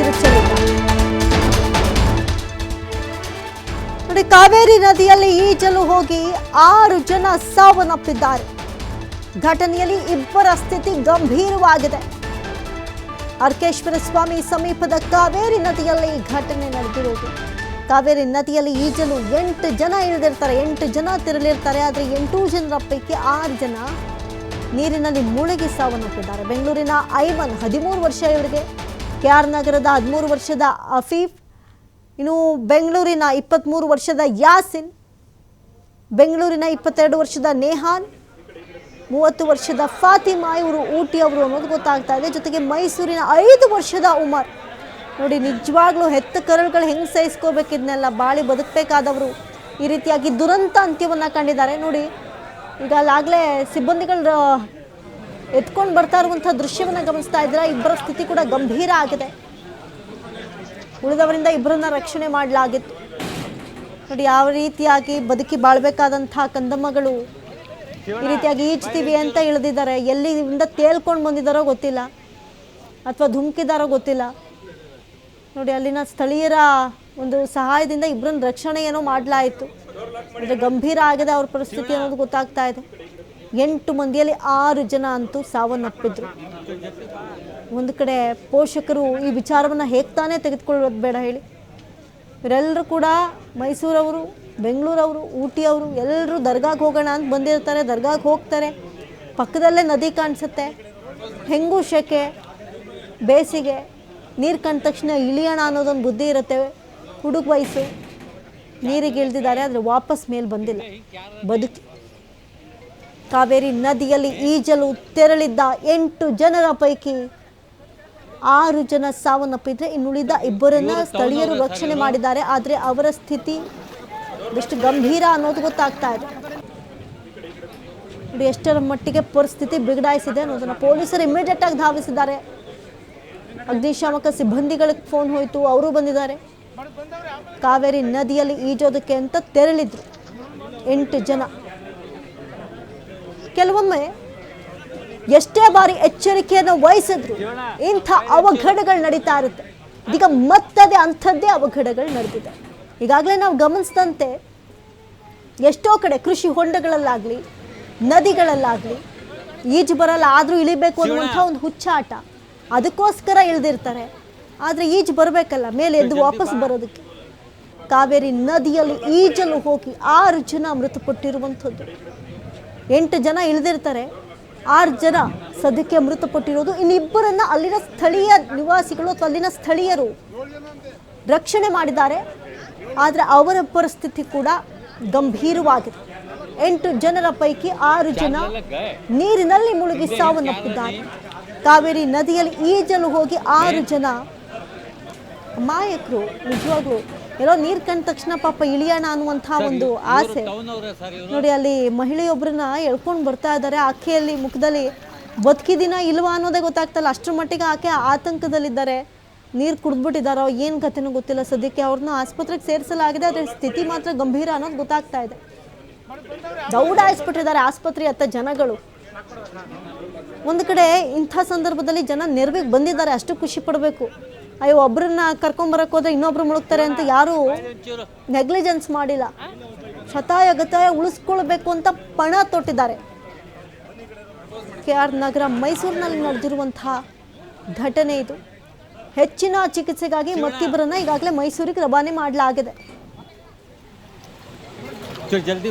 ಕಿರುಚಲಿದ್ದಾರೆ. ನೋಡಿ, ಕಾವೇರಿ ನದಿಯಲ್ಲಿ ಈಜಲು ಹೋಗಿ 6 ಜನ ಸಾವನ್ನಪ್ಪಿದ್ದಾರೆ. ಘಟನೆಯಲ್ಲಿ ಇಬ್ಬರ ಸ್ಥಿತಿ ಗಂಭೀರವಾಗಿದೆ. ಅರ್ಕೇಶ್ವರ ಸ್ವಾಮಿ ಸಮೀಪದ ಕಾವೇರಿ ನದಿಯಲ್ಲಿ ಘಟನೆ ನಡೆದಿರುವುದು. ಕಾವೇರಿ ನದಿಯಲ್ಲಿ ಈಜಲು 8 ಜನ ಇಳಿದಿರ್ತಾರೆ, 8 ಜನ ತೆರಳಿರ್ತಾರೆ. ಆದರೆ 8 ಜನರ ಪೈಕಿ 6 ಜನ ನೀರಿನಲ್ಲಿ ಮುಳುಗಿ ಸಾವನ್ನಪ್ಪಿದ್ದಾರೆ. ಬೆಂಗಳೂರಿನ ಐಮನ್ 13 ವರ್ಷ ಇವರಿಗೆ, KR ನಗರದ 13 ವರ್ಷದ ಅಫೀಫ್, ಇನ್ನು ಬೆಂಗಳೂರಿನ 23 ವರ್ಷದ ಯಾಸಿನ್, ಬೆಂಗಳೂರಿನ 22 ವರ್ಷದ ನೇಹಾನ್, 30 ವರ್ಷದ ಫಾತಿಮಾ, ಇವರು ಊಟಿ ಅವರು ಅನ್ನೋದು ಗೊತ್ತಾಗ್ತಾ ಇದೆ. ಜೊತೆಗೆ ಮೈಸೂರಿನ 5 ವರ್ಷದ ಉಮರ್. ನೋಡಿ, ನಿಜವಾಗ್ಲೂ ಹೆತ್ತ ಕರುಳುಗಳು ಹೆಂಗೆ ಸಹಿಸ್ಕೋಬೇಕಿದ್ನೆಲ್ಲ ಬಾಳಿ ಬದುಕಬೇಕಾದವರು ಈ ರೀತಿಯಾಗಿ ದುರಂತ ಅಂತ್ಯವನ್ನು ಕಂಡಿದ್ದಾರೆ. ನೋಡಿ, ಈಗ ಅಲ್ಲಾಗಲೇ ಸಿಬ್ಬಂದಿಗಳು ಎತ್ಕೊಂಡು ಬರ್ತಾ ಇರುವಂಥ ದೃಶ್ಯವನ್ನು ಗಮನಿಸ್ತಾ ಇದ್ದೀರಾ. ಇಬ್ಬರ ಸ್ಥಿತಿ ಕೂಡ ಗಂಭೀರ ಆಗಿದೆ. ಉಳಿದವರಿಂದ ಇಬ್ಬರನ್ನ ರಕ್ಷಣೆ ಮಾಡಲಾಗಿತ್ತು. ನೋಡಿ, ಯಾವ ರೀತಿಯಾಗಿ ಬದುಕಿ ಬಾಳ್ಬೇಕಾದಂಥ ಕಂದಮ್ಮಗಳು ಈ ರೀತಿಯಾಗಿ ಈಜ್ತೀವಿ ಅಂತ ಇಳಿದಿದ್ದಾರೆ. ಎಲ್ಲಿಂದ ತೇಲ್ಕೊಂಡು ಬಂದಿದ್ದಾರೋ ಗೊತ್ತಿಲ್ಲ, ಅಥವಾ ಧುಮುಕಿದಾರೋ ಗೊತ್ತಿಲ್ಲ. ನೋಡಿ, ಅಲ್ಲಿನ ಸ್ಥಳೀಯರ ಒಂದು ಸಹಾಯದಿಂದ ಇಬ್ಬರನ್ನ ರಕ್ಷಣೆ ಏನೋ ಮಾಡಲಾಯಿತು. ಆದರೆ ಗಂಭೀರ ಆಗಿದೆ ಅವ್ರ ಪರಿಸ್ಥಿತಿ ಅನ್ನೋದು ಗೊತ್ತಾಗ್ತಾ ಇದೆ. 8 ಮಂದಿಯಲ್ಲಿ 6 ಜನ ಅಂತೂ ಸಾವನ್ನಪ್ಪಿದ್ರು. ಒಂದು ಕಡೆ ಪೋಷಕರು ಈ ವಿಚಾರವನ್ನು ಹೇಗೆ ತಾನೇ ತೆಗೆದುಕೊಳ್ಳೋದು ಬೇಡ ಹೇಳಿ. ಇವರೆಲ್ಲರೂ ಕೂಡ ಮೈಸೂರವರು, ಬೆಂಗಳೂರವರು, ಊಟಿಯವರು ಎಲ್ಲರೂ ದರ್ಗಾಗೆ ಹೋಗೋಣ ಅಂತ ಬಂದಿರ್ತಾರೆ. ದರ್ಗಾಗೆ ಹೋಗ್ತಾರೆ, ಪಕ್ಕದಲ್ಲೇ ನದಿ ಕಾಣಿಸುತ್ತೆ, ಹೆಂಗೂ ಶೆಕೆ, ಬೇಸಿಗೆ, ನೀರು ಕಂಡ ತಕ್ಷಣ ಇಳಿಯೋಣ ಅನ್ನೋದೊಂದು ಬುದ್ಧಿ ಇರುತ್ತೆ. ಹುಡುಗ ವಯಸ್ಸು, ನೀರಿಗೆ ಇಳಿದಿದ್ದಾರೆ, ಆದರೆ ವಾಪಸ್ ಮೇಲೆ ಬಂದಿಲ್ಲ, ಬದುಕಿ. ಕಾವೇರಿ ನದಿಯಲ್ಲಿ ಈಜಲು ತೆರಳಿದ್ದ 8 ಜನರ ಪೈಕಿ 6 ಜನ ಸಾವನ್ನಪ್ಪಿದ್ರೆ ಇನ್ನುಳಿದ ಇಬ್ಬರನ್ನ ಸ್ಥಳೀಯರು ರಕ್ಷಣೆ ಮಾಡಿದ್ದಾರೆ. ಆದರೆ ಅವರ ಸ್ಥಿತಿ ಎಷ್ಟು ಗಂಭೀರ ಅನ್ನೋದು ಗೊತ್ತಾಗ್ತಾ ಇದೆ. ನೋಡಿ, ಎಷ್ಟರ ಮಟ್ಟಿಗೆ ಪರಿಸ್ಥಿತಿ ಬಿಗಡಾಯಿಸಿದೆ ಅನ್ನೋದನ್ನ ಪೊಲೀಸರು ಇಮಿಡಿಯೇಟ್ ಆಗಿ ಧಾವಿಸಿದ್ದಾರೆ. ಅಗ್ನಿಶಾಮಕ ಸಿಬ್ಬಂದಿಗಳಿಗೆ ಫೋನ್ ಹೋಯಿತು, ಅವರು ಬಂದಿದ್ದಾರೆ. ಕಾವೇರಿ ನದಿಯಲ್ಲಿ ಈಜೋದಕ್ಕೆ ಅಂತ ತೆರಳಿದ್ರು 8 ಜನ. ಕೆಲವೊಮ್ಮೆ ಎಷ್ಟೇ ಬಾರಿ ಎಚ್ಚರಿಕೆಯನ್ನು ವಹಿಸಿದ್ರು ಇಂಥ ಅವಘಡಗಳು ನಡೀತಾ ಇರುತ್ತೆ. ಈಗ ಮತ್ತದೇ ಅಂಥದ್ದೇ ಅವಘಡಗಳು ನಡೆದಿದೆ. ಈಗಾಗಲೇ ನಾವು ಗಮನಿಸಿದಂತೆ ಎಷ್ಟೋ ಕಡೆ ಕೃಷಿ ಹೊಂಡಗಳಲ್ಲಾಗಲಿ, ನದಿಗಳಲ್ಲಾಗಲಿ ಈಜು ಬರಲ್ಲ, ಆದರೂ ಇಳಿಬೇಕು ಅನ್ನುವಂಥ ಒಂದು ಹುಚ್ಚಾಟ, ಅದಕ್ಕೋಸ್ಕರ ಇಳಿದಿರ್ತಾರೆ. ಆದರೆ ಈಜು ಬರಬೇಕಲ್ಲ ಮೇಲೆ ಎದ್ದು ವಾಪಸ್ ಬರೋದಕ್ಕೆ. ಕಾವೇರಿ ನದಿಯಲ್ಲಿ ಈಜಲು ಹೋಗಿ 6 ಜನ ಮೃತಪಟ್ಟಿರುವಂಥದ್ದು. 8 ಜನ ಇಳಿದಿರ್ತಾರೆ, 6 ಜನ ಸದ್ಯಕ್ಕೆ ಮೃತಪಟ್ಟಿರೋದು. ಇನ್ನಿಬ್ಬರನ್ನ ಅಲ್ಲಿನ ಸ್ಥಳೀಯ ನಿವಾಸಿಗಳು ಅಥವಾ ಅಲ್ಲಿನ ಸ್ಥಳೀಯರು ರಕ್ಷಣೆ ಮಾಡಿದ್ದಾರೆ. ಆದರೆ ಅವರ ಪರಿಸ್ಥಿತಿ ಕೂಡ ಗಂಭೀರವಾಗಿದೆ. 8 ಜನರ ಪೈಕಿ 6 ಜನ ನೀರಿನಲ್ಲಿ ಮುಳುಗಿ ಸಾವನ್ನಪ್ಪಿದ್ದಾರೆ. ಕಾವೇರಿ ನದಿಯಲ್ಲಿ ಈಜಲು ಹೋಗಿ 6 ಜನ ಅಮಾಯಕರು. ನಿಜವಾಗ್ಲೂ ಎಲ್ಲೋ ನೀರು ಕಂಡ ತಕ್ಷಣ ಪಾಪ ಇಳಿಯೋಣ ಅನ್ನುವಂಥ ಒಂದು ಆಸೆ. ನೋಡಿ, ಅಲ್ಲಿ ಮಹಿಳೆಯೊಬ್ಬರನ್ನ ಎಳ್ಕೊಂಡು ಬರ್ತಾ ಇದ್ದಾರೆ. ಆಕೆಯಲ್ಲಿ ಮುಖದಲ್ಲಿ ಬದುಕಿದಿನ ಇಲ್ವಾ ಅನ್ನೋದೇ ಗೊತ್ತಾಗ್ತಲ್ಲ, ಅಷ್ಟರ ಮಟ್ಟಿಗೆ ಆಕೆ ಆತಂಕದಲ್ಲಿದ್ದಾರೆ. ನೀರು ಕುಡಿದ್ಬಿಟ್ಟಿದ್ದಾರೋ ಏನು ಕಥೆನೂ ಗೊತ್ತಿಲ್ಲ. ಸದ್ಯಕ್ಕೆ ಅವ್ರನ್ನ ಆಸ್ಪತ್ರೆಗೆ ಸೇರಿಸಲಾಗಿದೆ, ಆದರೆ ಸ್ಥಿತಿ ಮಾತ್ರ ಗಂಭೀರ ಅನ್ನೋದು ಗೊತ್ತಾಗ್ತಾ ಇದೆ. ದೌಡಾಯಿಸ್ಬಿಟ್ಟಿದ್ದಾರೆ ಆಸ್ಪತ್ರೆ ಹತ್ತ ಜನಗಳು. ಒಂದು ಕಡೆ ಇಂಥ ಸಂದರ್ಭದಲ್ಲಿ ಜನ ನೆರವಿಗೆ ಬಂದಿದ್ದಾರೆ, ಅಷ್ಟು ಖುಷಿ ಪಡಬೇಕು. ಅಯ್ಯೋ, ಒಬ್ಬರನ್ನ ಕರ್ಕೊಂಬರಕ್ಕೆ ಹೋದ್ರೆ ಇನ್ನೊಬ್ರು ಮುಳುಗ್ತಾರೆ ಅಂತ ಯಾರೂ ನೆಗ್ಲಿಜೆನ್ಸ್ ಮಾಡಿಲ್ಲ. ಶತಾಯ ಗತಾಯ ಉಳಿಸ್ಕೊಳ್ಬೇಕು ಅಂತ ಪಣ ತೊಟ್ಟಿದ್ದಾರೆ. KR ನಗರ ಮೈಸೂರಿನಲ್ಲಿ ನಡೆದಿರುವಂತಹ ಘಟನೆ ಇದು. ಹೆಚ್ಚಿನ ಚಿಕಿತ್ಸೆಗಾಗಿ ಮತ್ತಿಬ್ಬರನ್ನ ಈಗಾಗಲೇ ಮೈಸೂರಿಗೆ ರವಾನೆ ಮಾಡಲಾಗಿದೆ.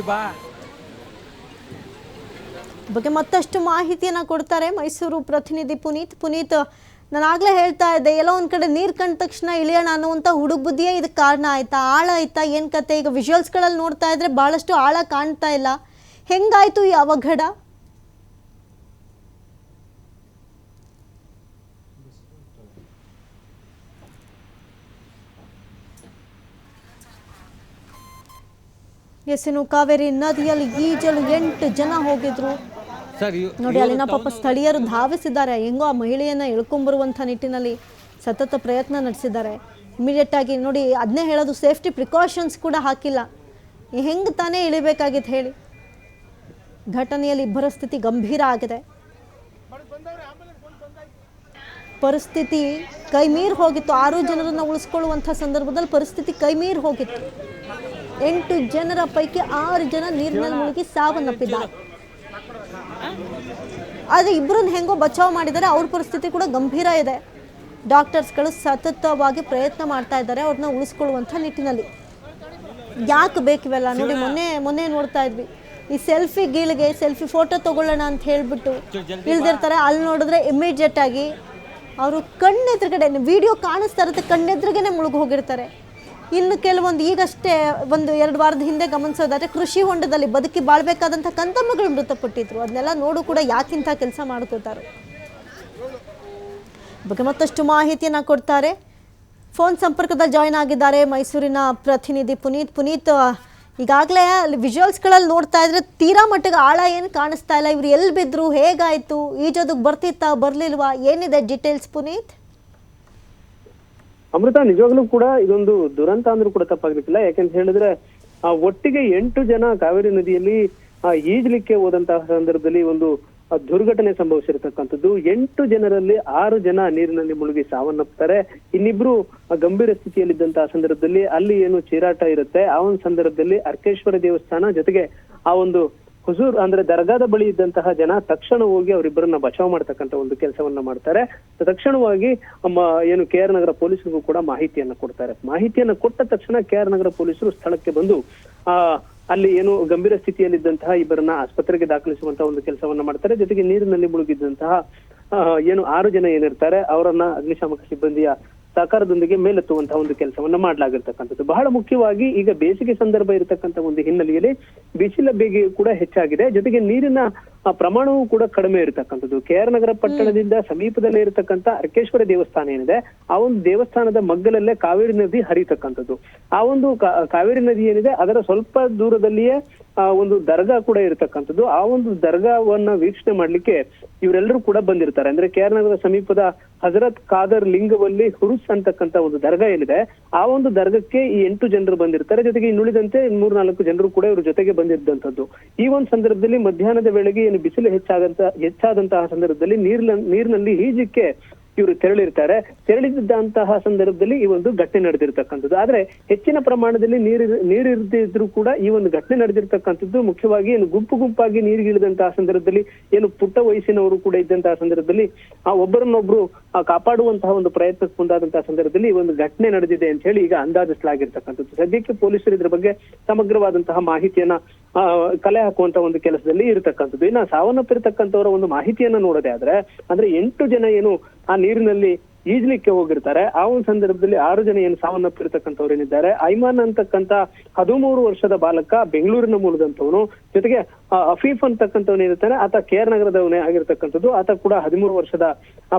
ಬಗ್ಗೆ ಮತ್ತಷ್ಟು ಮಾಹಿತಿಯನ್ನು ಕೊಡ್ತಾರೆ ಮೈಸೂರು ಪ್ರತಿನಿಧಿ ಪುನೀತ್. ನಾನಾಗಲೇ ಹೇಳ್ತಾ ಇದ್ದೆ, ಎಲ್ಲೋ ಒಂದು ಕಡೆ ನೀರು ಕಂಡ ತಕ್ಷಣ ಇಳಿಯೋಣ ಅನ್ನುವಂಥ ಹುಡುಗ ಬುದ್ಧಿಯೇ ಇದಕ್ಕೆ ಕಾರಣ ಆಯ್ತಾ, ಆಳ ಆಯ್ತಾ, ಏನು ಕತೆ? ಈಗ ವಿಜುವಲ್ಸ್ಗಳಲ್ಲಿ ನೋಡ್ತಾ ಇದ್ರೆ ಭಾಳಷ್ಟು ಆಳ ಕಾಣ್ತಾ ಇಲ್ಲ. ಹೆಂಗಾಯ್ತು ಈ ಅವಘಡ? ಎಸ್ಸಿನ ಕಾವೇರಿ ನದಿಯಲ್ಲಿ ಈಜಲು 8 ಜನ ಹೋಗಿದ್ರು. ನೋಡಿ, ಅಲ್ಲಿನ ಪಾಪ ಸ್ಥಳೀಯರು ಧಾವಿಸಿದ್ದಾರೆ. ಹೆಂಗೋ ಆ ಮಹಿಳೆಯನ್ನ ಎಳ್ಕೊಂಬರುವಂಥ ನಿಟ್ಟಿನಲ್ಲಿ ಸತತ ಪ್ರಯತ್ನ ನಡೆಸಿದ್ದಾರೆ. ಇಮಿಡಿಯೇಟ್ ಆಗಿ ನೋಡಿ, ಅದನ್ನೇ ಹೇಳೋದು, ಸೇಫ್ಟಿ ಪ್ರಿಕಾಷನ್ಸ್ ಕೂಡ ಹಾಕಿಲ್ಲ. ಹೆಂಗೆ ತಾನೇ ಇಳಿಬೇಕಾಗಿತ್ತು ಹೇಳಿ. ಘಟನೆಯಲ್ಲಿ ಇಬ್ಬರ ಸ್ಥಿತಿ ಗಂಭೀರ ಆಗಿದೆ. ಪರಿಸ್ಥಿತಿ ಕೈ ಮೀರಿ ಹೋಗಿತ್ತು. 6 ಜನರನ್ನು ಉಳಿಸ್ಕೊಳ್ಳುವಂಥ ಸಂದರ್ಭದಲ್ಲಿ ಪರಿಸ್ಥಿತಿ ಕೈ ಮೀರಿ ಹೋಗಿತ್ತು. 8 ಜನರ ಪೈಕಿ 6 ಜನ ನೀರಿನಲ್ಲಿ ಮುಳುಗಿ ಸಾವನ್ನಪ್ಪಿದ್ದಾರೆ. ಆದರೆ ಇಬ್ಬರನ್ನ ಹೆಂಗೋ ಬಚಾವ್ ಮಾಡಿದ್ದಾರೆ. ಅವ್ರ ಪರಿಸ್ಥಿತಿ ಕೂಡ ಗಂಭೀರ ಇದೆ. ಡಾಕ್ಟರ್ಸ್ಗಳು ಸತತವಾಗಿ ಪ್ರಯತ್ನ ಮಾಡ್ತಾ ಇದ್ದಾರೆ ಅವ್ರನ್ನ ಉಳಿಸ್ಕೊಳ್ಳುವಂಥ ನಿಟ್ಟಿನಲ್ಲಿ. ಯಾಕೆ ಬೇಕಿವೆಲ್ಲ ನೋಡಿ, ಮೊನ್ನೆ ನೋಡ್ತಾ ಇದ್ವಿ, ಈ ಸೆಲ್ಫಿ ಫೋಟೋ ತಗೊಳ್ಳೋಣ ಅಂತ ಹೇಳ್ಬಿಟ್ಟು ಇಳ್ದಿರ್ತಾರೆ. ಅಲ್ಲಿ ನೋಡಿದ್ರೆ ಇಮಿಡಿಯೇಟ್ ಆಗಿ ಅವರು ಕಣ್ಣೆದುರುಗಡೆ ವಿಡಿಯೋ ಕಾಣಿಸ್ತಾ ಇರುತ್ತೆ, ಕಣ್ಣೆದುರುಗೇನೆ ಮುಳುಗಿ ಹೋಗಿರ್ತಾರೆ. ಇನ್ನು ಕೆಲವೊಂದು ಈಗಷ್ಟೇ 1-2 ವಾರದ ಹಿಂದೆ ಗಮನಿಸೋದಾದ್ರೆ ಕೃಷಿ ಹೊಂಡದಲ್ಲಿ ಬದುಕಿ ಬಾಳ್ಬೇಕಾದಂಥ ಕಂದಮ್ಮಗಳು ಮೃತಪಟ್ಟಿದ್ರು. ಅದನ್ನೆಲ್ಲ ನೋಡು ಕೂಡ ಯಾಕಿಂತ ಕೆಲಸ ಮಾಡ್ಕೋತಾರೆ ಬಗ್ಗೆ ಮತ್ತಷ್ಟು ಮಾಹಿತಿಯನ್ನು ಕೊಡ್ತಾರೆ. ಫೋನ್ ಸಂಪರ್ಕದಲ್ಲಿ ಜಾಯ್ನ್ ಆಗಿದ್ದಾರೆ ಮೈಸೂರಿನ ಪ್ರತಿನಿಧಿ ಪುನೀತ್. ಈಗಾಗಲೇ ಅಲ್ಲಿ ವಿಜುವಲ್ಸ್ಗಳಲ್ಲಿ ನೋಡ್ತಾ ಇದ್ರೆ ತೀರಾ ಮಟ್ಟಿಗೆ ಆಳ ಏನು ಕಾಣಿಸ್ತಾ ಇಲ್ಲ. ಇವ್ರು ಎಲ್ಲಿ ಬಿದ್ರು, ಹೇಗಾಯಿತು, ಈಜೋದಕ್ಕೆ ಬರ್ತಿತ್ತಾ ಬರಲಿಲ್ವಾ, ಏನಿದೆ ಡೀಟೇಲ್ಸ್ ಪುನೀತ್? ಅಮೃತ, ನಿಜವಾಗ್ಲೂ ಕೂಡ ಇದೊಂದು ದುರಂತ ಅಂದ್ರೂ ಕೂಡ ತಪ್ಪಾಗ್ಲಿಕ್ಕಿಲ್ಲ. ಯಾಕೆಂತ ಹೇಳಿದ್ರೆ ಒಟ್ಟಿಗೆ 8 ಜನ ಕಾವೇರಿ ನದಿಯಲ್ಲಿ ಈಜ್ಲಿಕ್ಕೆ ಹೋದಂತಹ ಸಂದರ್ಭದಲ್ಲಿ ಒಂದು ದುರ್ಘಟನೆ ಸಂಭವಿಸಿರ್ತಕ್ಕಂಥದ್ದು. 8 ಜನರಲ್ಲಿ 6 ಜನ ನೀರಿನಲ್ಲಿ ಮುಳುಗಿ ಸಾವನ್ನಪ್ತಾರೆ. ಇನ್ನಿಬ್ರು ಗಂಭೀರ ಸ್ಥಿತಿಯಲ್ಲಿದ್ದಂತಹ ಸಂದರ್ಭದಲ್ಲಿ ಅಲ್ಲಿ ಏನು ಚೀರಾಟ ಇರುತ್ತೆ, ಆ ಒಂದು ಸಂದರ್ಭದಲ್ಲಿ ಅರ್ಕೇಶ್ವರ ದೇವಸ್ಥಾನ ಜೊತೆಗೆ ಆ ಒಂದು ಹುಜೂರ್ ಅಂದ್ರೆ ದರ್ಗಾದ ಬಳಿ ಇದ್ದಂತಹ ಜನ ತಕ್ಷಣ ಹೋಗಿ ಅವರಿಬ್ಬರನ್ನ ಬಚಾವ್ ಮಾಡ್ತಕ್ಕಂಥ ಒಂದು ಕೆಲಸವನ್ನ ಮಾಡ್ತಾರೆ. ತಕ್ಷಣವಾಗಿ ಏನು KR ನಗರ ಪೊಲೀಸರಿಗೂ ಕೂಡ ಮಾಹಿತಿಯನ್ನ ಕೊಡ್ತಾರೆ. ಮಾಹಿತಿಯನ್ನ ಕೊಟ್ಟ ತಕ್ಷಣ KR ನಗರ ಪೊಲೀಸರು ಸ್ಥಳಕ್ಕೆ ಬಂದು ಅಲ್ಲಿ ಏನು ಗಂಭೀರ ಸ್ಥಿತಿಯಲ್ಲಿದ್ದಂತಹ ಇಬ್ಬರನ್ನ ಆಸ್ಪತ್ರೆಗೆ ದಾಖಲಿಸುವಂತಹ ಒಂದು ಕೆಲಸವನ್ನ ಮಾಡ್ತಾರೆ. ಜೊತೆಗೆ ನೀರಿನಲ್ಲಿ ಮುಳುಗಿದ್ದಂತಹ ಏನು 6 ಜನ ಏನಿರ್ತಾರೆ ಅವರನ್ನ ಅಗ್ನಿಶಾಮಕ ಸಿಬ್ಬಂದಿಯ ಸಹಕಾರದೊಂದಿಗೆ ಮೇಲೆತ್ತುವಂತಹ ಒಂದು ಕೆಲಸವನ್ನ ಮಾಡ್ಲಾಗಿರ್ತಕ್ಕಂಥದ್ದು. ಬಹಳ ಮುಖ್ಯವಾಗಿ ಈಗ ಬೇಸಿಗೆ ಸಂದರ್ಭ ಇರತಕ್ಕಂಥ ಒಂದು ಹಿನ್ನೆಲೆಯಲ್ಲಿ ಬಿಸಿಲ ಬೇಗೆ ಕೂಡ ಹೆಚ್ಚಾಗಿದೆ. ಜೊತೆಗೆ ನೀರಿನ ಪ್ರಮಾಣವೂ ಕೂಡ ಕಡಿಮೆ ಇರತಕ್ಕಂಥದ್ದು. KR ನಗರ ಪಟ್ಟಣದಿಂದ ಸಮೀಪದಲ್ಲೇ ಇರತಕ್ಕಂಥ ಅರ್ಕೇಶ್ವರ ದೇವಸ್ಥಾನ ಏನಿದೆ, ಆ ಒಂದು ದೇವಸ್ಥಾನದ ಮಗ್ಗಲಲ್ಲೇ ಕಾವೇರಿ ನದಿ ಹರಿತಕ್ಕಂಥದ್ದು. ಆ ಒಂದು ಕಾವೇರಿ ನದಿ ಏನಿದೆ ಅದರ ಸ್ವಲ್ಪ ದೂರದಲ್ಲಿಯೇ ಒಂದು ದರ್ಗಾ ಕೂಡ ಇರತಕ್ಕಂಥದ್ದು. ಆ ಒಂದು ದರ್ಗಾವನ್ನ ವೀಕ್ಷಣೆ ಮಾಡ್ಲಿಕ್ಕೆ ಇವರೆಲ್ಲರೂ ಕೂಡ ಬಂದಿರ್ತಾರೆ. ಅಂದ್ರೆ KR ನಗರದ ಸಮೀಪದ ಹಜರತ್ ಖಾದರ್ ಲಿಂಗವಲ್ಲಿ ಹುರುಸ್ ಅಂತಕ್ಕಂಥ ಒಂದು ದರ್ಗಾ ಏನಿದೆ, ಆ ಒಂದು ದರ್ಗಕ್ಕೆ ಈ 8 ಜನರು ಬಂದಿರ್ತಾರೆ. ಜೊತೆಗೆ ಇನ್ನುಳಿದಂತೆ 3-4 ಜನರು ಕೂಡ ಇವ್ರ ಜೊತೆಗೆ ಬಂದಿದ್ದಂಥದ್ದು. ಈ ಒಂದು ಸಂದರ್ಭದಲ್ಲಿ ಮಧ್ಯಾಹ್ನದ ವೇಳೆಗೆ ಏನು ಬಿಸಿಲು ಹೆಚ್ಚಾದಂತಹ ಸಂದರ್ಭದಲ್ಲಿ ನೀರಿನಲ್ಲಿ ಈಜಕ್ಕೆ ಇವರು ತೆರಳಿದ್ದಂತಹ ಸಂದರ್ಭದಲ್ಲಿ ಈ ಒಂದು ಘಟನೆ ನಡೆದಿರ್ತಕ್ಕಂಥದ್ದು. ಆದ್ರೆ ಹೆಚ್ಚಿನ ಪ್ರಮಾಣದಲ್ಲಿ ನೀರಿರ್ದಿದ್ರು ಕೂಡ ಈ ಒಂದು ಘಟನೆ ನಡೆದಿರ್ತಕ್ಕಂಥದ್ದು ಮುಖ್ಯವಾಗಿ ಏನು ಗುಂಪಾಗಿ ನೀರಿಗಿಳಿದಂತಹ ಸಂದರ್ಭದಲ್ಲಿ ಏನು ಪುಟ್ಟ ವಯಸ್ಸಿನವರು ಕೂಡ ಇದ್ದಂತಹ ಸಂದರ್ಭದಲ್ಲಿ ಆ ಒಬ್ಬರನ್ನೊಬ್ರು ಕಾಪಾಡುವಂತಹ ಒಂದು ಪ್ರಯತ್ನಕ್ಕೆ ಮುಂದಾದಂತಹ ಸಂದರ್ಭದಲ್ಲಿ ಈ ಒಂದು ಘಟನೆ ನಡೆದಿದೆ ಅಂತ ಹೇಳಿ ಈಗ ಅಂದಾಜಿಸಲಾಗಿರ್ತಕ್ಕಂಥದ್ದು. ಸದ್ಯಕ್ಕೆ ಪೊಲೀಸರು ಇದ್ರ ಬಗ್ಗೆ ಸಮಗ್ರವಾದಂತಹ ಮಾಹಿತಿಯನ್ನ ಕಲೆ ಹಾಕುವಂತ ಒಂದು ಕೆಲಸದಲ್ಲಿ ಇರತಕ್ಕಂಥದ್ದು. ಇನ್ನ ಸಾವನ್ನಪ್ಪಿರ್ತಕ್ಕಂಥವರ ಒಂದು ಮಾಹಿತಿಯನ್ನ ನೋಡೋದೇ ಆದ್ರೆ ಅಂದ್ರೆ 8 ಜನ ಏನು ಆ ನೀರಿನಲ್ಲಿ ಈಜ್ಲಿಕ್ಕೆ ಹೋಗಿರ್ತಾರೆ. ಆ ಒಂದು ಸಂದರ್ಭದಲ್ಲಿ 6 ಜನ ಏನು ಸಾವನ್ನಪ್ಪಿರ್ತಕ್ಕಂಥವ್ರು ಏನಿದ್ದಾರೆ, ಐಮಾನ್ ಅಂತಕ್ಕಂಥ 13 ವರ್ಷದ ಬಾಲಕ ಬೆಂಗಳೂರಿನ ಮೂಲದಂತವನು, ಜೊತೆಗೆ ಅಫೀಫ್ ಅಂತಕ್ಕಂಥವ್ನು ಏನಿರ್ತಾನೆ ಆತ KR ನಗರದವನೇ ಆಗಿರ್ತಕ್ಕಂಥದ್ದು. ಆತ ಕೂಡ 13 ವರ್ಷದ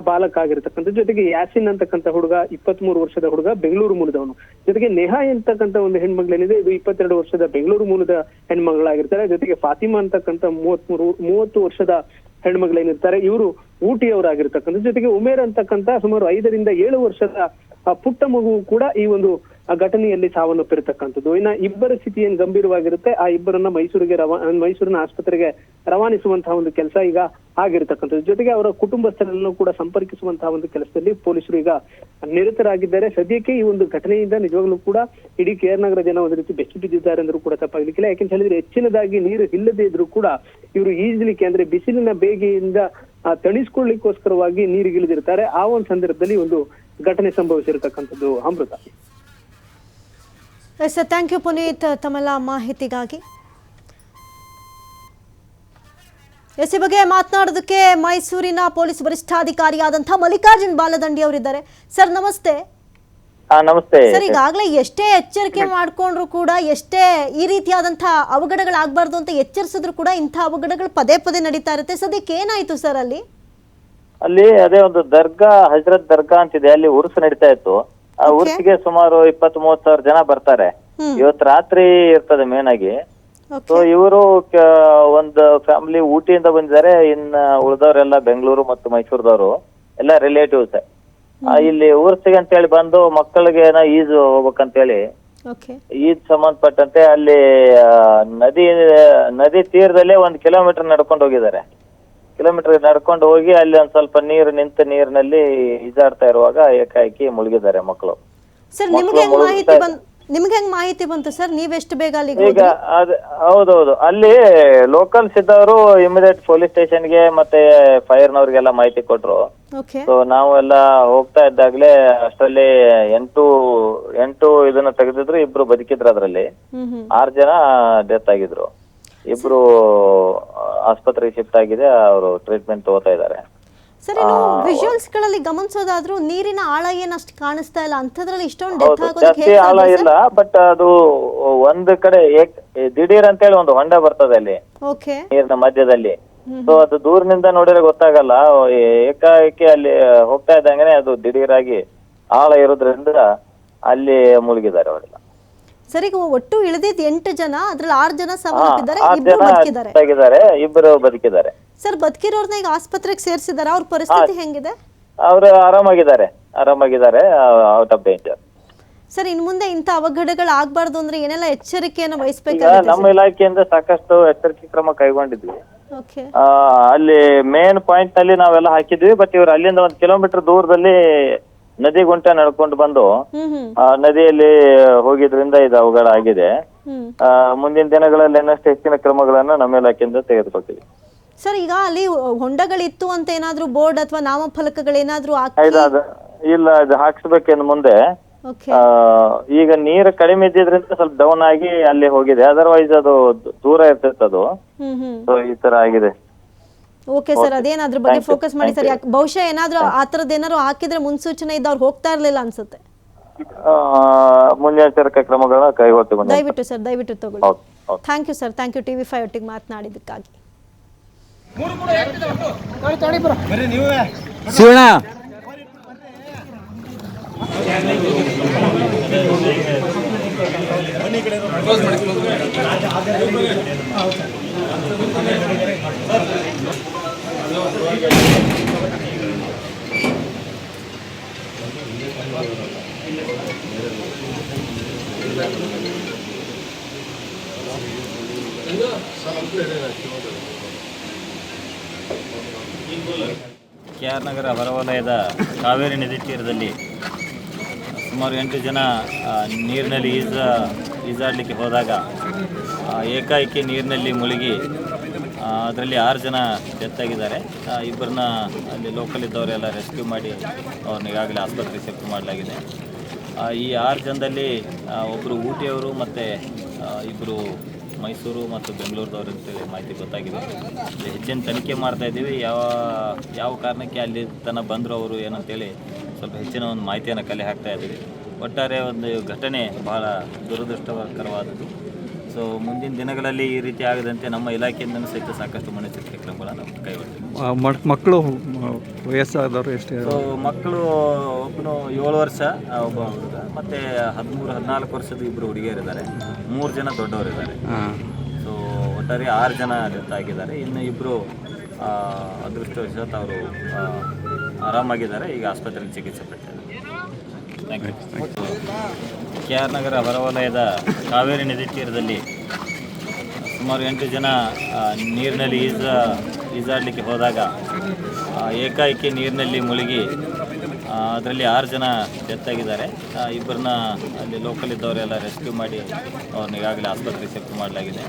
ಬಾಲಕ ಆಗಿರ್ತಕ್ಕಂಥದ್ದು. ಜೊತೆಗೆ ಯಾಸಿನ್ ಅಂತಕ್ಕಂಥ ಹುಡುಗ 23 ವರ್ಷದ ಹುಡುಗ ಬೆಂಗಳೂರು ಮೂಲದವನು. ಜೊತೆಗೆ ನೇಹಾ ಅಂತಕ್ಕಂಥ ಒಂದು ಹೆಣ್ಮಗಳೇನಿದೆ ಇದು 22 ವರ್ಷದ ಬೆಂಗಳೂರು ಮೂಲದ ಹೆಣ್ಮಗಳಾಗಿರ್ತಾರೆ. ಜೊತೆಗೆ ಫಾತಿಮಾ ಅಂತಕ್ಕಂಥ 30 ವರ್ಷದ ಹೆಣ್ಮಗಳೇನಿರ್ತಾರೆ ಇವರು ಊಟಿಯವರಾಗಿರ್ತಕ್ಕಂಥ. ಜೊತೆಗೆ ಉಮೇರ್ ಅಂತಕ್ಕಂಥ ಸುಮಾರು 5-7 ವರ್ಷದ ಪುಟ್ಟ ಮಗು ಕೂಡ ಈ ಒಂದು ಘಟನೆಯಲ್ಲಿ ಸಾವನ್ನಪ್ಪಿರ್ತಕ್ಕಂಥದ್ದು. ಇನ್ನ ಇಬ್ಬರ ಸ್ಥಿತಿ ಏನ್ ಗಂಭೀರವಾಗಿರುತ್ತೆ, ಆ ಇಬ್ಬರನ್ನ ಮೈಸೂರಿನ ಆಸ್ಪತ್ರೆಗೆ ರವಾನಿಸುವಂತಹ ಒಂದು ಕೆಲಸ ಈಗ ಆಗಿರ್ತಕ್ಕಂಥದ್ದು. ಜೊತೆಗೆ ಅವರ ಕುಟುಂಬಸ್ಥರನ್ನು ಕೂಡ ಸಂಪರ್ಕಿಸುವಂತಹ ಒಂದು ಕೆಲಸದಲ್ಲಿ ಪೊಲೀಸರು ಈಗ ನಿರತರಾಗಿದ್ದಾರೆ. ಸದ್ಯಕ್ಕೆ ಈ ಒಂದು ಘಟನೆಯಿಂದ ನಿಜವಾಗ್ಲೂ ಕೂಡ ಇಡೀ KR ನಗರ ಜನ ಒಂದು ರೀತಿ ಬೆಚ್ಚಿ ಬಿದ್ದಿದ್ದಾರೆ ಅಂದ್ರೂ ಕೂಡ ತಪ್ಪಾಗ್ಲಿಕ್ಕಿಲ್ಲ. ಯಾಕೆಂತ ಹೇಳಿದ್ರೆ ಹೆಚ್ಚಿನದಾಗಿ ನೀರು ಇಲ್ಲದೆ ಇದ್ರೂ ಕೂಡ ಇವರು ಈಜ್ಲಿಕ್ಕೆ ಅಂದ್ರೆ ಬಿಸಿಲಿನ ಬೇಗೆಯಿಂದ ತಣಿಸ್ಕೊಳ್ಳಿಕ್ಕೋಸ್ಕರವಾಗಿ ನೀರಿಗಿಳಿದಿರ್ತಾರೆ. ಆ ಒಂದು ಸಂದರ್ಭದಲ್ಲಿ ಒಂದು ಘಟನೆ ಸಂಭವಿಸಿರ್ತಕ್ಕಂಥದ್ದು. ಅಮೃತ. ಸರ್, ಥ್ಯಾಂಕ್ ಯು ಪುನೀತ್ ತಮ್ಮೆಲ್ಲ ಮಾಹಿತಿಗಾಗಿ. ಈ ಬಗ್ಗೆ ಮಾತನಾಡೋದಕ್ಕೆ ಮೈಸೂರಿನ ಪೊಲೀಸ್ ವರಿಷ್ಠಾಧಿಕಾರಿಯಾದಂತಹ ಮಲ್ಲಿಕಾರ್ಜುನ್ ಬಾಲದಂಡಿ ಅವರಿದ್ದಾರೆ. ಸರ್ ನಮಸ್ತೆ. ನಮಸ್ತೆ ಸರ್, ಈಗಾಗಲೇ ಎಷ್ಟೇ ಎಚ್ಚರಿಕೆ ಮಾಡ್ಕೊಂಡ್ರು ಕೂಡ, ಎಷ್ಟೇ ಈ ರೀತಿಯಾದಂತಹ ಅವಘಡಗಳಾಗಬಾರ್ದು ಅಂತ ಎಚ್ಚರಿಸಿದ್ರು ಕೂಡ ಇಂಥ ಅವಘಡಗಳು ಪದೇ ನಡೀತಾ ಇರುತ್ತೆ. ಸದ್ಯಕ್ಕೆ ಏನಾಯ್ತು ಸರ್ ಅಲ್ಲಿ? ಅದೇ ಒಂದು ದರ್ಗಾ, ಹಜರತ್ ದರ್ಗಾ ಅಂತಿದೆ, ಅಲ್ಲಿ ಉರ್ಸು ನಡೀತಾ ಇತ್ತು. ಆ ಉರ್ಸಿಗೆ ಸುಮಾರು 20-30 ಸಾವಿರ ಜನ ಬರ್ತಾರೆ. ಇವತ್ತು ರಾತ್ರಿ ಇರ್ತದೆ ಮೇನ್ ಆಗಿ. ಸೊ ಇವರು ಒಂದು ಫ್ಯಾಮಿಲಿ ಊಟಿಯಿಂದ ಬಂದಿದ್ದಾರೆ. ಇನ್ನ ಉಳಿದವರೆಲ್ಲ ಬೆಂಗಳೂರು ಮತ್ತು ಮೈಸೂರದವರು ಎಲ್ಲ ರಿಲೇಟಿವ್ಸ್. ಇಲ್ಲಿ ಊರ್ಸಿಗೆ ಅಂತ ಹೇಳಿ ಬಂದು ಮಕ್ಕಳಿಗೆ ಈಜು ಹೋಗ್ಬೇಕಂತ ಹೇಳಿ ಈಜ್ ಸಂಬಂಧಪಟ್ಟಂತೆ ಅಲ್ಲಿ ನದಿ ತೀರದಲ್ಲೇ 1 ಕಿಲೋಮೀಟರ್ ನಡ್ಕೊಂಡು ಹೋಗಿದ್ದಾರೆ. ಕಿಲೋಮೀಟರ್ ನಡ್ಕೊಂಡು ಹೋಗಿ ಅಲ್ಲಿ ಒಂದ್ ಸ್ವಲ್ಪ ನೀರು ನಿಂತ ನೀರಿನಲ್ಲಿ ಈಜಾಡ್ತಾ ಇರುವಾಗ ಏಕಾಏಕಿ ಮುಳುಗಿದ್ದಾರೆ ಮಕ್ಕಳು. ಸರ್ ನಿಮ್ಗೆ ಹೆಂಗ್ ಮಾಹಿತಿ ಬಂತು ಸರ್? ನೀವೆಷ್ಟು ಬೇಗ ಅಲ್ಲಿಗೆ ಈಗ ಹೌದೌದು, ಅಲ್ಲಿ ಲೋಕಲ್ಸ್ ಇದ್ದವರು ಇಮಿಡಿಯೇಟ್ ಪೊಲೀಸ್ ಸ್ಟೇಷನ್ಗೆ ಮತ್ತೆ ಫೈರ್ನವ್ರಿಗೆಲ್ಲ ಮಾಹಿತಿ ಕೊಟ್ರು. ಸೊ ನಾವು ಎಲ್ಲ ಹೋಗ್ತಾ ಇದ್ದಾಗ್ಲೇ ಅಷ್ಟರಲ್ಲಿ ಎಂಟು ಇದನ್ನ ತೆಗೆದಿದ್ರು, 2 ಬದುಕಿದ್ರು. ಅದ್ರಲ್ಲಿ 6 ಜನ ಡೆತ್ ಆಗಿದ್ರು. 2 ಆಸ್ಪತ್ರೆಗೆ ಶಿಫ್ಟ್ ಆಗಿದೆ, ಅವರು ಟ್ರೀಟ್ಮೆಂಟ್ ತಗೋತಾ ಇದ್ದಾರೆ. ಸರ್, ಇನ್ನು ವಿಜುವಲ್ಸ್ ಗಳಲ್ಲಿ ಗಮನಿಸೋದಾದ್ರೂ ನೀರಿನ ಆಳ ಏನಷ್ಟು ಕಾಣಿಸ್ತಾ ಇಲ್ಲ, ಅಂತದ್ರಲ್ಲಿ ಇಷ್ಟೊಂದು ಡೆತ್ ಆಗೋದಕ್ಕೆ ಆಳ ಇಲ್ಲ. ಬಟ್ ಅದು ಒಂದ್ ಕಡೆ ದಿಢೀರ್ ಅಂತ ಹೇಳಿ ಒಂದು ಹೊಂಡ ಬರ್ತದೆ ಅಲ್ಲಿ ನೀರಿನ ಮಧ್ಯದಲ್ಲಿ. ಸೊ ಅದು ದೂರದಿಂದ ನೋಡಿದ್ರೆ ಗೊತ್ತಾಗಲ್ಲ, ಏಕಾಏಕಿ ಅಲ್ಲಿ ಹೋಗ್ತಾ ಇದ್ದಂಗೆ ಅದು ದಿಢೀರಾಗಿ ಆಳ ಇರೋದ್ರಿಂದ ಅಲ್ಲಿ ಮುಳುಗಿದ್ದಾರೆ ಅವರೆಲ್ಲ. ಸರ್, ಈಗ ಒಟ್ಟು ಇಳಿದಿದ್ದು 8 ಜನ, ಅದ್ರಲ್ಲಿ 6 ಜನ ಸಾವನ್ನಪ್ಪಿದ್ದಾರೆ, 2 ಬದುಕಿದ್ದಾರೆ. ಸರ್, ಬದುಕಿರೋರ್ನ ಈಗ ಆಸ್ಪತ್ರೆಗೆ ಸೇರಿಸಿದಾರೆ, ಅವ್ರ ಪರಿಸ್ಥಿತಿ ಹೆಂಗಿದೆ? ಅವರು ಆರಾಮಾಗಿದ್ದಾರೆ, ಔಟ್ ಆಫ್ ಡೇಂಜರ್. ಸರ್, ಇನ್ ಮುಂದೆ ಇಂಥ ಅವಘಡಗಳು ಆಗ್ಬಾರ್ದು ಅಂದ್ರೆ ಏನೆಲ್ಲ ಎಚ್ಚರಿಕೆಯನ್ನು ವಹಿಸಬೇಕಾಗುತ್ತೆ? ನಮ್ಮ ಇಲಾಖೆಯಿಂದ ಸಾಕಷ್ಟು ಎಚ್ಚರಿಕೆ ಕ್ರಮ ಕೈಗೊಂಡಿದ್ವಿ. ಅಲ್ಲಿ ಮೇನ್ ಪಾಯಿಂಟ್ ನಲ್ಲಿ ನಾವೆಲ್ಲ ಹಾಕಿದ್ವಿ. ಬಟ್ ಇವ್ರು ಅಲ್ಲಿಂದ 1 ಕಿಲೋಮೀಟರ್ ದೂರದಲ್ಲಿ ನದಿ ಗುಂಟ ನಡ್ಕೊಂಡು ಬಂದು ನದಿಯಲ್ಲಿ ಹೋಗಿದ್ರಿಂದ ಇದು ಅವಘಡ ಆಗಿದೆ. ಮುಂದಿನ ದಿನಗಳಲ್ಲಿ ಇನ್ನಷ್ಟು ಹೆಚ್ಚಿನ ಕ್ರಮಗಳನ್ನ ನಮ್ಮ ಇಲಾಖೆಯಿಂದ ತೆಗೆದುಕೊಳ್ತೀವಿ. ಸರ್, ಈಗ ಅಲ್ಲಿ ಹೊಂಡಗಳಿತ್ತು ಅಂತ ಏನಾದ್ರೂ ಬೋರ್ಡ್ ಅಥವಾ ನಾಮಫಲಕಗಳೇನಾದ್ರೂ ಇಲ್ಲ, ಇದು ಹಾಕ್ಸ್ಬೇಕೇನು ಮುಂದೆ. ಈಗ ನೀರು ಕಡಿಮೆ ಇದ್ದಿದ್ರಿಂದ ಸ್ವಲ್ಪ ಡೌನ್ ಆಗಿ ಅಲ್ಲಿ ಹೋಗಿದೆ, ಅದರ್ವೈಸ್ ಅದು ದೂರ ಇರ್ತಿತ್ತು ಅದು. ಈ ತರ ಆಗಿದೆ. ಓಕೆ ಸರ್, ಅದೇನಾದ್ರ ಬಗ್ಗೆ ಫೋಕಸ್ ಮಾಡಿ ಸರ್. ಬಹುಶಃ ಏನಾದ್ರೂ ಆ ತರದ್ ಏನಾದ್ರು ಹಾಕಿದ್ರೆ ಮುನ್ಸೂಚನೆ ಇದ್ದವ್ರು ಹೋಗ್ತಾ ಇರ್ಲಿಲ್ಲ ಅನ್ಸುತ್ತೆ. ಮುನ್ನೆಚ್ಚರಿಕೆ ಕ್ರಮಗಳನ್ನ ಕೈಗೊಳ್ತೀವಿ. ದಯವಿಟ್ಟು ತಗೊಳ್ಳಿ. Thank you sir, thank you TV5 ಒಟ್ಟಿಗೆ ಮಾತನಾಡಿದ್ದಕ್ಕಾಗಿ. ಶಿವಣ್ಣ KR ನಗರ ಹೊರವಲಯದ ಕಾವೇರಿ ನದಿ ತೀರದಲ್ಲಿ ಸುಮಾರು 8 ಜನ ನೀರಿನಲ್ಲಿ ಈಜಾಡಲಿಕ್ಕೆ ಹೋದಾಗ ಏಕಾಏಕಿ ನೀರಿನಲ್ಲಿ ಮುಳುಗಿ ಅದರಲ್ಲಿ 6 ಜನ ಡೆತ್ ಆಗಿದ್ದಾರೆ. 2 ಅಲ್ಲಿ ಲೋಕಲ್ ಇದ್ದವರೆಲ್ಲ ರೆಸ್ಕ್ಯೂ ಮಾಡಿ ಅವ್ರನ್ನ ಈಗಾಗಲೇ ಆಸ್ಪತ್ರೆಗೆ ಶಿಫ್ಟ್ ಮಾಡಲಾಗಿದೆ. ಈ 6 ಜನದಲ್ಲಿ ಒಬ್ಬರು ಊಟಿಯವರು ಮತ್ತು 2 ಮೈಸೂರು ಮತ್ತು ಬೆಂಗಳೂರದವರು ಅಂತೇಳಿ ಮಾಹಿತಿ ಗೊತ್ತಾಗಿದೆ. ಹೆಚ್ಚಿನ ತನಿಖೆ ಮಾಡ್ತಾಯಿದ್ದೀವಿ. ಯಾವ ಕಾರಣಕ್ಕೆ ಅಲ್ಲಿ ತನಕ ಬಂದರು ಅವರು ಏನಂತೇಳಿ ಸ್ವಲ್ಪ ಹೆಚ್ಚಿನ ಒಂದು ಮಾಹಿತಿಯನ್ನು ಕಲೆ ಹಾಕ್ತಾ ಇದ್ದೀವಿ. ಒಟ್ಟಾರೆ ಒಂದು ಘಟನೆ ಬಹಳ ದುರದೃಷ್ಟಕರವಾದದ್ದು. ಸೊ ಮುಂದಿನ ದಿನಗಳಲ್ಲಿ ಈ ರೀತಿ ಆಗದಂತೆ ನಮ್ಮ ಇಲಾಖೆಯಿಂದ ಸಹಿತ ಸಾಕಷ್ಟು ಮುನ್ನೆಚ್ಚರಿಕೆ ಕ್ರಮಗಳನ್ನು ಕೈಗೊಳ್ತೀವಿ. ಮಕ್ಕಳು ವಯಸ್ಸಾದವರು ಎಷ್ಟು? ಮಕ್ಕಳು ಒಬ್ಬನು 7 ವರ್ಷ, ಒಬ್ಬ ಹುಡುಗ, ಮತ್ತು 13-14 ವರ್ಷದ 2 ಹುಡುಗಿಯರಿದ್ದಾರೆ, 3 ಜನ ದೊಡ್ಡವರಿದ್ದಾರೆ. ಸೊ ಒಟ್ಟಾರೆ 6 ಜನ ಡೆತ್ ಆಗಿದ್ದಾರೆ. ಇನ್ನು 2 ಅದೃಷ್ಟವಶಾತ್ ಅವರು ಆರಾಮಾಗಿದ್ದಾರೆ, ಈಗ ಆಸ್ಪತ್ರೆಗೆ ಚಿಕಿತ್ಸೆ ಪಡ್ತಾರೆ. Thank you. KR ನಗರ ಹೊರವಲಯದ ಕಾವೇರಿ ನದಿ ತೀರದಲ್ಲಿ ಸುಮಾರು 8 ಜನ ನೀರಿನಲ್ಲಿ ಈಜಾಡಲಿಕ್ಕೆ ಹೋದಾಗ ಏಕಾಏಕಿ ನೀರಿನಲ್ಲಿ ಮುಳುಗಿ ಅದರಲ್ಲಿ 6 ಜನ ಡೆತ್ ಆಗಿದ್ದಾರೆ. 2 ಅಲ್ಲಿ ಲೋಕಲ್ ಇದ್ದವರೆಲ್ಲ ರೆಸ್ಕ್ಯೂ ಮಾಡಿ ಅವ್ರನ್ನ ಈಗಾಗಲೇ ಆಸ್ಪತ್ರೆಗೆ ಶಿಫ್ಟ್ ಮಾಡಲಾಗಿದೆ.